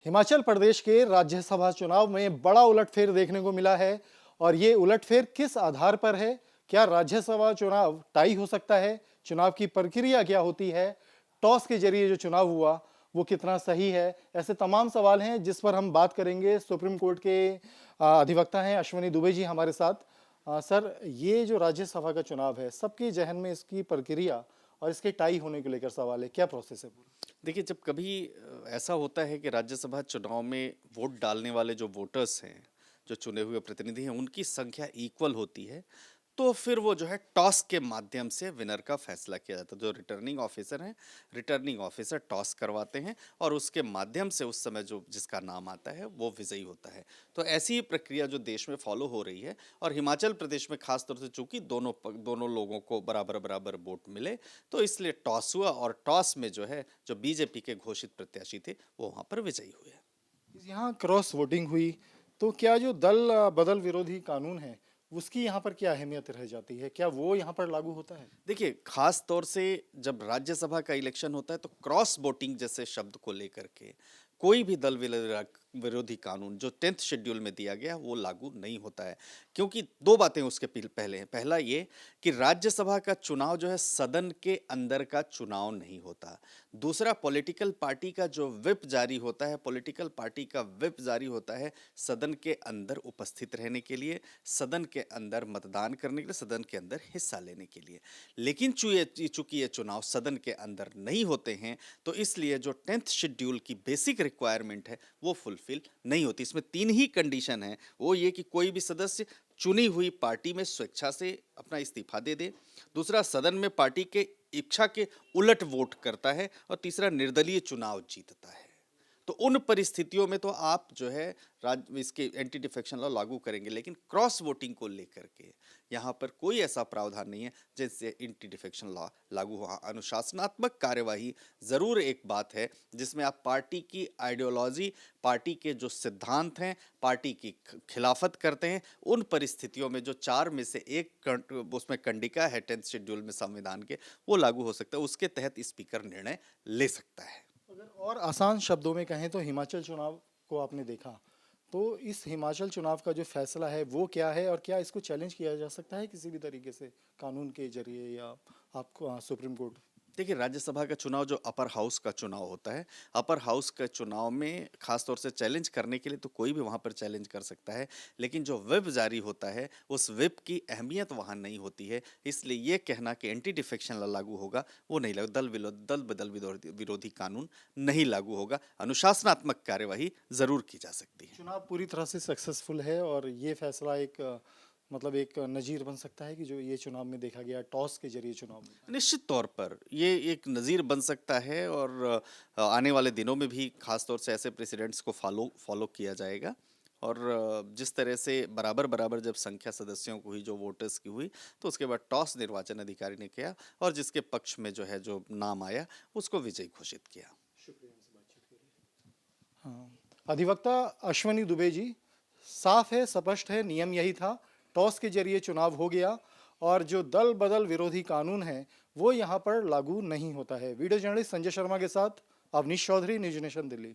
हिमाचल प्रदेश के राज्यसभा चुनाव में बड़ा उलटफेर देखने को मिला है और ये उलटफेर किस आधार पर है? क्या राज्यसभा चुनाव टाई हो सकता है? चुनाव की प्रक्रिया क्या होती है? टॉस के जरिए जो चुनाव हुआ वो कितना सही है? ऐसे तमाम सवाल हैं जिस पर हम बात करेंगे। सुप्रीम कोर्ट के अधिवक्ता हैं अश्वनी दुबे जी हमारे साथ। सर, ये जो राज्यसभा का चुनाव है, सबके जहन में इसकी प्रक्रिया और इसके टाई होने को लेकर सवाल है, क्या प्रोसेस है पूरा? देखिए, जब कभी ऐसा होता है कि राज्यसभा चुनाव में वोट डालने वाले जो वोटर्स हैं, जो चुने हुए प्रतिनिधि हैं, उनकी संख्या इक्वल होती है, तो फिर वो जो है टॉस के माध्यम से विनर का फैसला किया जाता है। जो रिटर्निंग ऑफिसर हैं, रिटर्निंग ऑफिसर टॉस करवाते हैं और उसके माध्यम से उस समय जो जिसका नाम आता है वो विजयी होता है। तो ऐसी ही प्रक्रिया जो देश में फॉलो हो रही है और हिमाचल प्रदेश में खास तौर से चूंकि दोनों लोगों को बराबर बराबर वोट मिले, तो इसलिए टॉस हुआ और टॉस में जो है जो बीजेपी के घोषित प्रत्याशी थे वो वहाँ पर विजयी हुए। यहाँ क्रॉस वोटिंग हुई, तो क्या जो दल बदल विरोधी कानून है उसकी यहाँ पर क्या अहमियत रह जाती है? क्या वो यहाँ पर लागू होता है? देखिए, खास तौर से जब राज्यसभा का इलेक्शन होता है तो क्रॉस वोटिंग जैसे शब्द को लेकर के कोई भी दल विरोधी कानून जो 10th शेड्यूल में दिया गया वो लागू नहीं होता है, क्योंकि दो बातें उसके पहले हैं। पहला ये कि राज्यसभा का चुनाव जो है सदन के अंदर का चुनाव नहीं होता। दूसरा, पॉलिटिकल पार्टी का जो व्हिप जारी होता है, पॉलिटिकल पार्टी का व्हिप जारी होता है सदन के अंदर उपस्थित रहने के लिए, सदन के अंदर मतदान करने के लिए, सदन के अंदर हिस्सा लेने के लिए। लेकिन चूंकि ये चुनाव सदन के अंदर नहीं होते हैं, तो इसलिए जो 10th शेड्यूल की बेसिक रिक्वायरमेंट है वो फुलफिल नहीं होती। इसमें तीन ही कंडीशन है। वो ये कि कोई भी सदस्य चुनी हुई पार्टी में स्वेच्छा से अपना इस्तीफा दे दे, दूसरा सदन में पार्टी के इच्छा के उलट वोट करता है, और तीसरा निर्दलीय चुनाव जीतता है। तो उन परिस्थितियों में तो आप जो है इसके एंटी डिफेक्शन लॉ लागू करेंगे, लेकिन क्रॉस वोटिंग को लेकर के यहाँ पर कोई ऐसा प्रावधान नहीं है जिससे एंटी डिफेक्शन लॉ लागू हो। अनुशासनात्मक कार्यवाही जरूर एक बात है जिसमें आप पार्टी की आइडियोलॉजी, पार्टी के जो सिद्धांत हैं, पार्टी की खिलाफत करते हैं, उन परिस्थितियों में जो चार में से एक उसमें कंडिका है 10th शेड्यूल में संविधान के, वो लागू हो सकता है। उसके तहत स्पीकर निर्णय ले सकता है। अगर और आसान शब्दों में कहें तो हिमाचल चुनाव को आपने देखा, तो इस हिमाचल चुनाव का जो फैसला है वो क्या है और क्या इसको चैलेंज किया जा सकता है किसी भी तरीके से कानून के जरिए या आपको सुप्रीम कोर्ट? देखिए, राज्यसभा का चुनाव जो अपर हाउस का चुनाव होता है, अपर हाउस का चुनाव में खास तौर से चैलेंज करने के लिए तो कोई भी वहाँ पर चैलेंज कर सकता है, लेकिन जो व्हिप जारी होता है उस व्हिप की अहमियत वहाँ नहीं होती है। इसलिए ये कहना कि एंटी डिफेक्शन लॉ लागू होगा वो नहीं लागू, दल बदल विरोधी कानून नहीं लागू होगा। अनुशासनात्मक कार्यवाही जरूर की जा सकती है। चुनाव पूरी तरह से सक्सेसफुल है और ये फैसला एक मतलब एक नजीर बन सकता है कि जो ये चुनाव में देखा गया टॉस के जरिए चुनाव में। निश्चित तौर पर ये एक नज़ीर बन सकता है, और आने वाले दिनों में भी खास तौर से ऐसे प्रेसिडेंट्स को फॉलो किया जाएगा। और जिस तरह से बराबर बराबर जब संख्या सदस्यों को हुई, जो वोटर्स की हुई, तो उसके बाद टॉस निर्वाचन अधिकारी ने किया और जिसके पक्ष में जो है जो नाम आया उसको विजयी घोषित किया। शुक्रिया हमसे बातचीत के लिए। हाँ, अधिवक्ता अश्वनी दुबे जी, साफ है, स्पष्ट है, नियम यही था, टॉस के जरिए चुनाव हो गया और जो दल बदल विरोधी कानून है वो यहाँ पर लागू नहीं होता है। वीडियो जर्नलिस्ट संजय शर्मा के साथ अवनीश चौधरी, न्यूज नेशन दिल्ली।